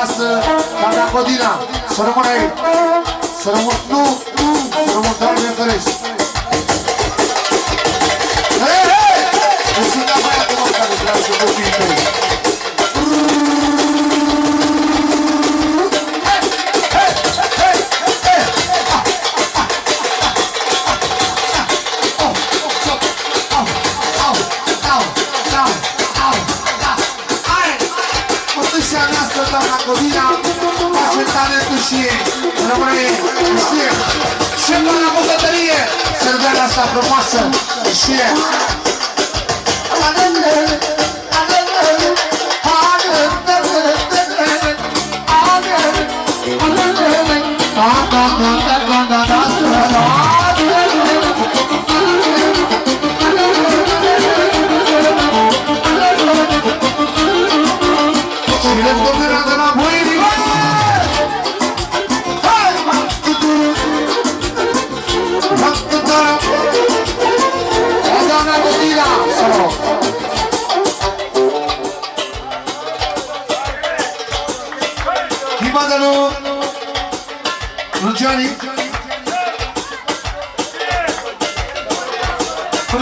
voastră, doamna Codina. Să rămână aici. Să rămână, nu, să rămână, Doamne ferești. Hei, hei! Nu sunt ca băiatul mă care vreau să vă fii pe aici. Doamna Codina, face talentul și ei, rămâne, știe, și până la bucătărie, serveala asta frumoasă, știe.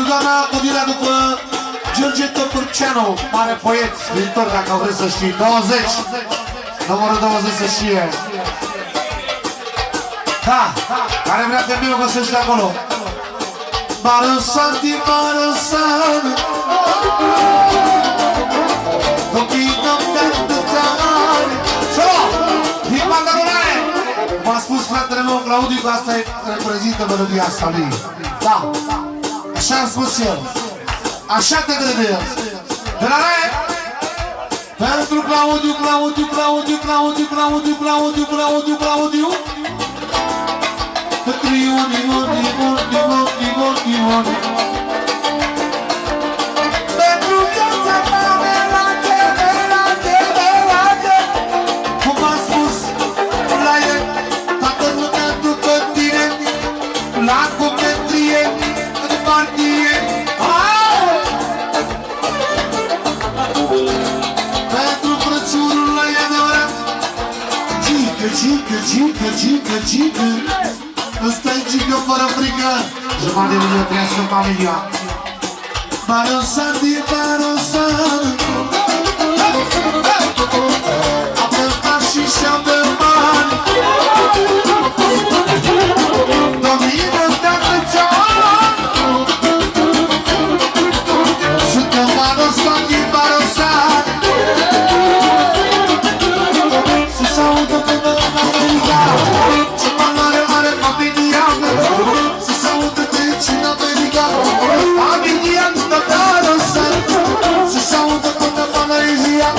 Doamna Codina după George Topârceanu, mare poet, scriitor, dacă vreți să știi, 20, numărul 20 să știe. Da, care vrea pe mine o găsește acolo. Barosan din Barosan, Topinăm de atâțani. Să-o, din Magdalene! V-a spus fratele meu Claudiu că asta reprezintă melodia asta lui. Da. Așa am spus el. Așa te crede el. De la re! Pentru Claudiu, Claudiu, Claudiu, Claudiu, Claudiu, Claudiu, Claudiu, Claudiu. Pentru Ioni, Ioni, Ioni, Ioni, Ioni, Ioni. Pentru viața ta, merate, merate, merate. Cum am spus la el, toată lumea după tine, la copetrie. Pentru frățiunul la adevărat. Gică, gică, gică, gică, gică. Ăsta-i gică fără frică. Jumătate de milion trăiască familia. Barosan din Barosan, avem bani și avem bani. Domină de atâția ani. Suntem Barosan din Barosan. Să se audă până în America. Ce mare, mare familia. Să se audă de aici în America. Familia din Barosan. Să se audă până în Malaysia.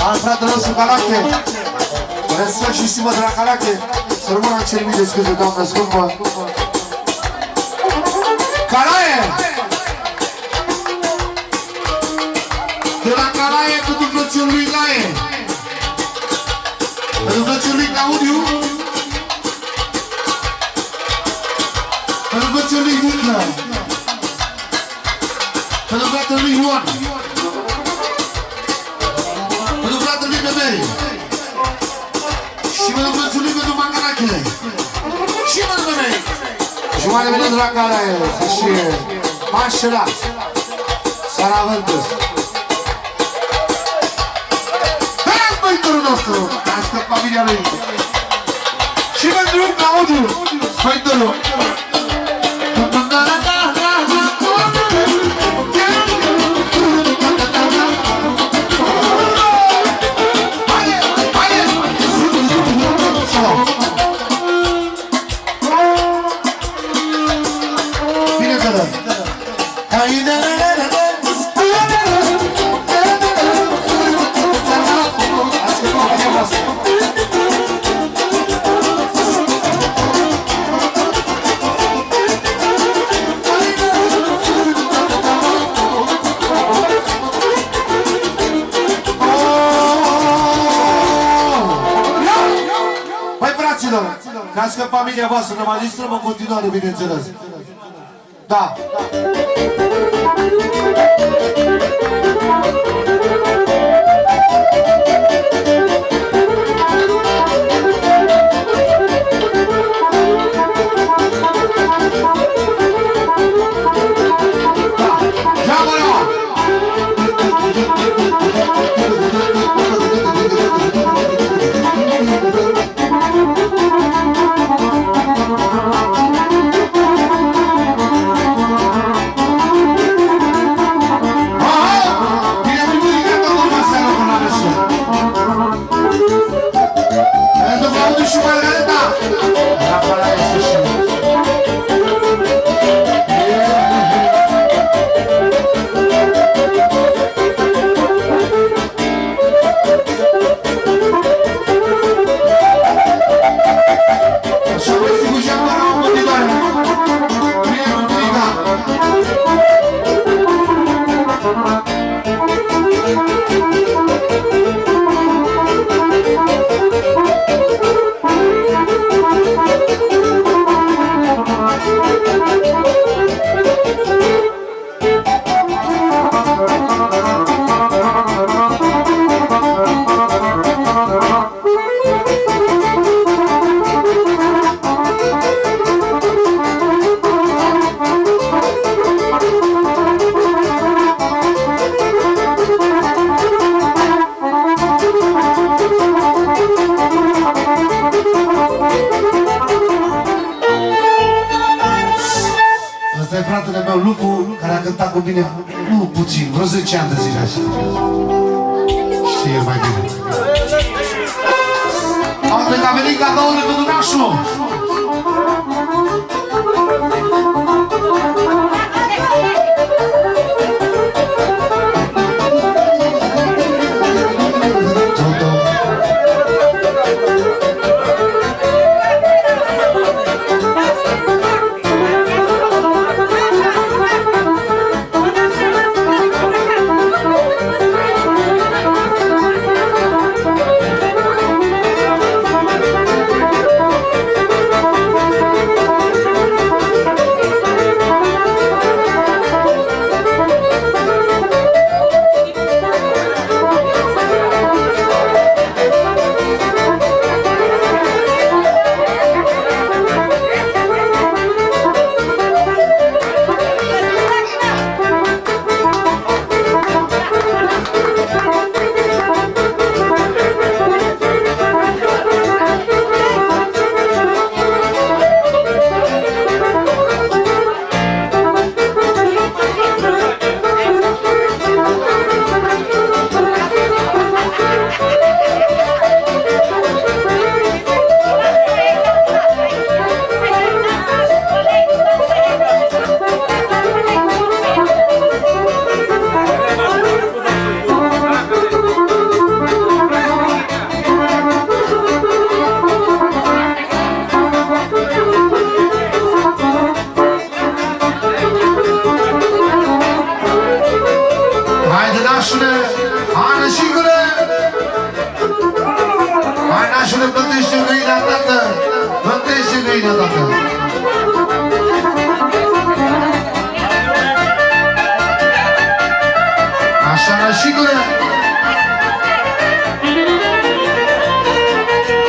Al fratele nostru Calache. Respect și stimă de la Calache. Să rămână în cer mii de scuze, doamnă scumpă. Calaie! De la Calaie pentru frățiul lui Laie. Pentru frățiul lui Claudiu. Pentru frățiul lui Viclă. Pentru fratele lui Ioan. Pentru fratele lui Beberi. Și pentru frățiul lui pentru Macarachile. Și pentru Beberi. Și mai vine de la Calaie. Să știe. Mașela. Sara Vântus. Sfăitorul nostru, nască familia lui. Și pentru Claudiu, Sfăitorul. Bine că dă. Ca că familia voastră ne mai distrăm în continuare, bineînțeles. Da. Ăsta e fratele meu, Lupu, care a cântat cu mine, nu puțin, vreo 10 ani de zile așa. Știe mai bine. Aunde că a venit cadourile pentru nașul.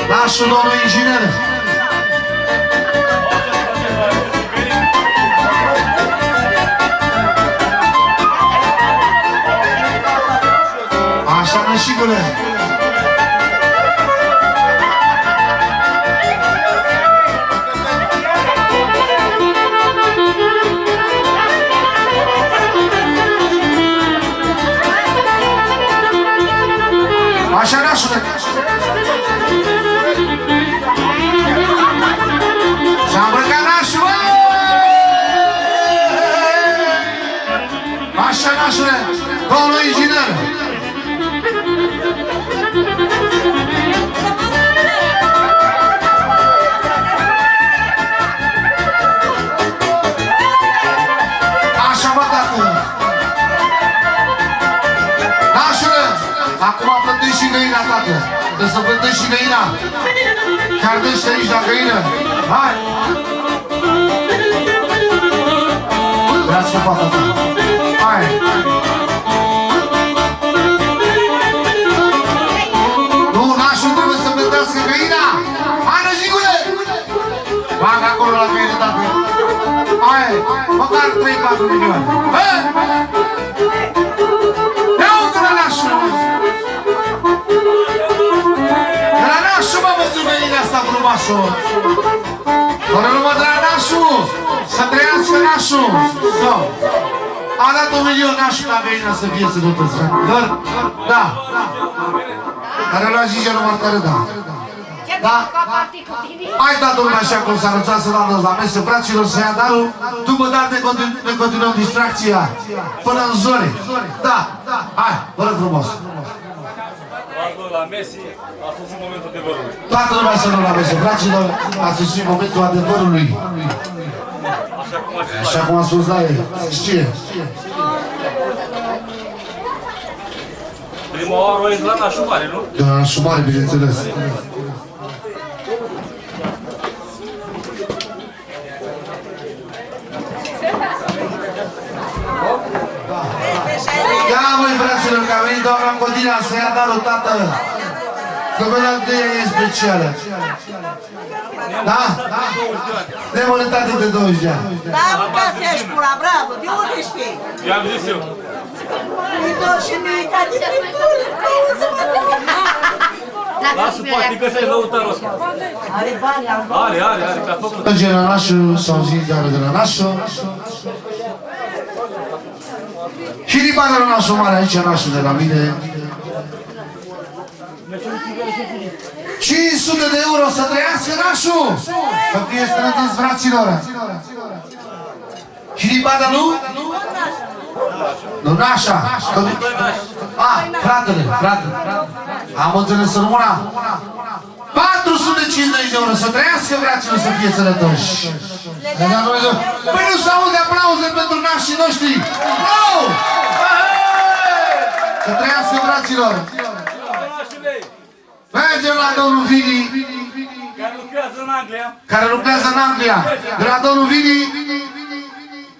Nașul domnul inginer. Așa, nășigule. Așa, nașule. S-a îmbrăcat nașul, așa, nașule, domnul inginer. Așa, mă, tată. Nașule, acum plătești și găina, tată. Trebuie să plătești și găina. Chiar dă-și aici la găină. Hai! Vreau să facă ta. Hai! Nu, nașul trebuie să plătească găina! Hai, răjigule! Bagă acolo la găină, tată. Hai! Măcar 3-4 milioane. Hai! Ia uite la nașul! De la nașul mă văzut găina asta frumoasă! Fără numai de la nașul! Să trăiască nașul! A dat 1 milion nașul la găina să fie sănătos. Doar? Da. Care l-a zis numai care da. Da? Hai, toată lumea așa cum s-a anunțat să dăm la mesă, fraților, să ia darul. După dat ne continuăm distracția până în zori. Da. Hai, vă rog frumos. La Messi a sosit momentul adevărului. Toată lumea să nu la mesă, fraților, a sosit momentul adevărului. Așa cum a spus la el. Știe. Prima oară o intrat la Șumare, nu? De la Șumare, bineînțeles. Ia, măi, fraților, că a venit doamna Codina să ia darul, tată. Că vedea de ea e specială. Da? Demolitate de 20 de ani. Da, mâncați ești pula, bravo, de unde știi? I-am zis eu. Îi dau și mie ca de tripuri, Lasă poate că ăsta e lăutarul ăsta. are bani, am bani. Are, că a făcut. Merge la nașul, s-au zis de la nașul. Și din partea nașul mare aici, nașul de la mine. 500 de euro să trăiască nașul! Să fie străduți fraților! Și din partea lui? Nu nașa! Fratele! Am înțeles româna? 450 de euro să trăiască, fraților, să fie sănătoși! Păi nu s-aude aplauze pentru nașii noștri! Bravo! Să trăiască, fraților! Mergem la domnul Vini, care lucrează în Anglia. De la domnul Vini,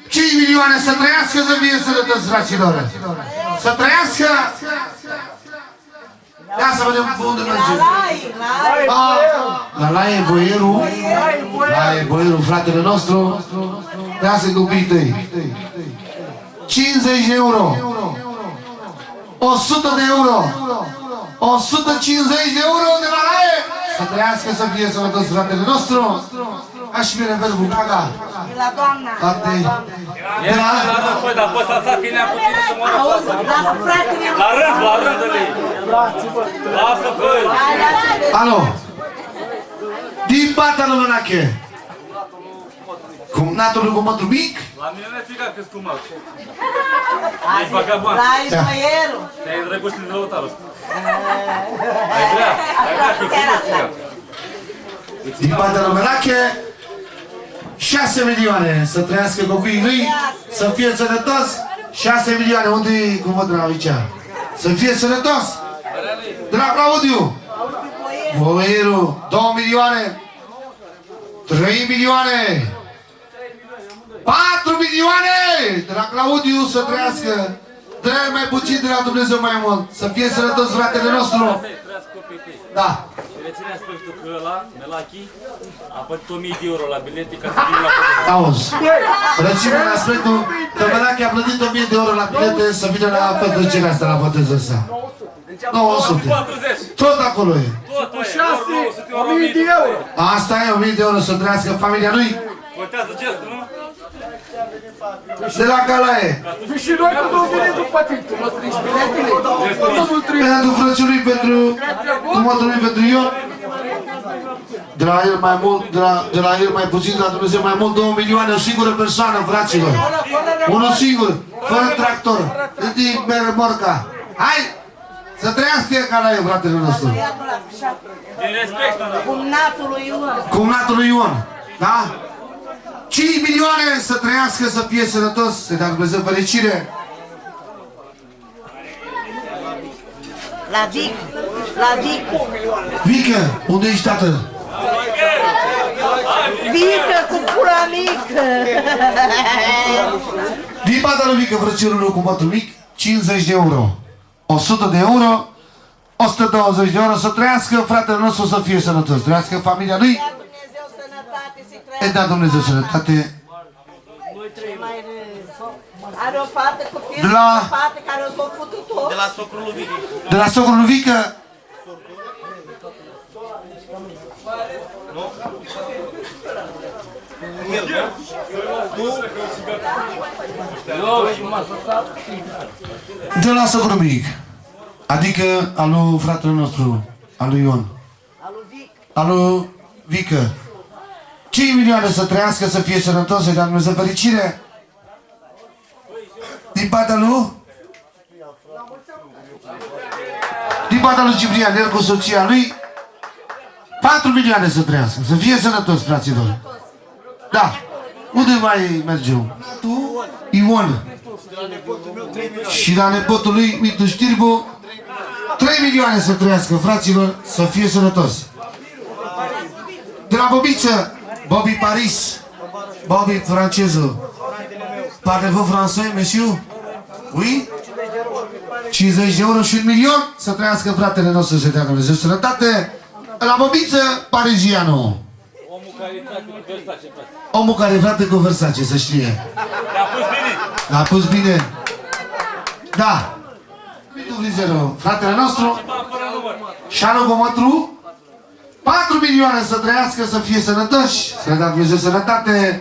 5 milioane să trăiască, să fie sănătoși, fraților. Să trăiască! Ia să vedem unde mergem. La Laie Boierul. Laie Boierul, fratele nostru. Ia să-i copii tăi. 50 de euro. 100 de euro. 150 de euro de la Laie. Să trăiască, să fie sănătos, fratele nostru. Aș fi verbul Gaga. De la doamna. De la... Păi, dar poți să fac că ne-am putut să mă Auzi, lasă fratele. la rândul ei. Lasă băi. Alo. Din partea lui Mânache. Cumnatul lui Cumătru Mic. La mine nu-i frica că-s cu măr. Azi, la Ismaelu. Te-ai îndrăgostit de lăutarul ăsta. Ai vrea că-i frumos. Din partea lui Mânache. 6 milioane să trăiască copiii lui, să fie sănătos. 6 milioane, unde-i Cumătru aici? Să fie sănătos. De la Claudiu. Boieru, 2 milioane. 3 milioane. 4 milioane! De la Claudiu să trăiască. 3 mai puțin, de la Dumnezeu mai mult. Să fie sănătos, fratele nostru. Da. Rețineți proiectul că ăla, Melachi, a plătit 1000 de euro la bilete ca să vină la Pădăzăsa. Auzi. Reținem aspectul că Melachi a plătit 1000 de euro la bilete să vină la petrecerea asta, la Pădăzăsa. 900. 40. Tot acolo e. Tot aia, 1000 de euro. Asta e 1000 de euro să trăiască familia lui. Contează gestul, nu? De la Calaie. Și noi cu 2 bilete după timp, mă strângi biletele. Tot mult trebuie. Pentru frățiului, pentru Cumătului, pentru Ion. De la el mai mult, de la el mai puțin, de la Dumnezeu mai mult, 2 milioane, o singură persoană, fraților. Unul singur, fără tractor, din Morca. Hai! Să trăiască Calaie, fratele nostru. Din respect, mă. Cumnatul lui Ion. Cumnatul lui Ion. Da? 5 milioane să trăiască, să fie sănătos, să dea Dumnezeu fericire. La Vic. La Vic. Vică, unde ești, tată? Vică cu pula mică. Din partea lui Vică, frățiorul lui Cumătru Mic, 50 de euro. 100 de euro, 120 de euro, să trăiască fratele nostru, să fie sănătos, trăiască familia lui. E da Dumnezeu sănătate. Are o fată cu fiul, De la- o fată care o s-a futut-o. De la socrul lui Vicky. De la socrul lui Vică. De la socrul mic. Adică al lui fratele nostru, al lui Ion. Al lui Vică. 5 milioane să trăiască, să fie sănătos, să-i dea Dumnezeu fericire. Din partea lui? Din partea lui Ciprian, el cu soția lui. 4 milioane să trăiască, să fie sănătos, fraților. Da. Unde mai mergem? Tu? Ion. Și la nepotul lui, Mitu Știrbu. 3 milioane să trăiască, fraților, să fie sănătos. De la Bobiță, Bobby Paris, Bobby franceză. Parlez-vous français, monsieur? Oui? 50 de euro și 1 milion să trăiască fratele nostru, să dea Dumnezeu sănătate. La Bobiță, parizianul. Omul care e frate cu Versace, frate. Omul care e frate cu Versace, să știe. Te-a pus bine. L-a pus bine. Da. Mitu Vizero, fratele nostru. Ba, fără număr. Șanu Cumătru. 4 milioane să trăiască, să fie sănătoși, să dea Dumnezeu sănătate.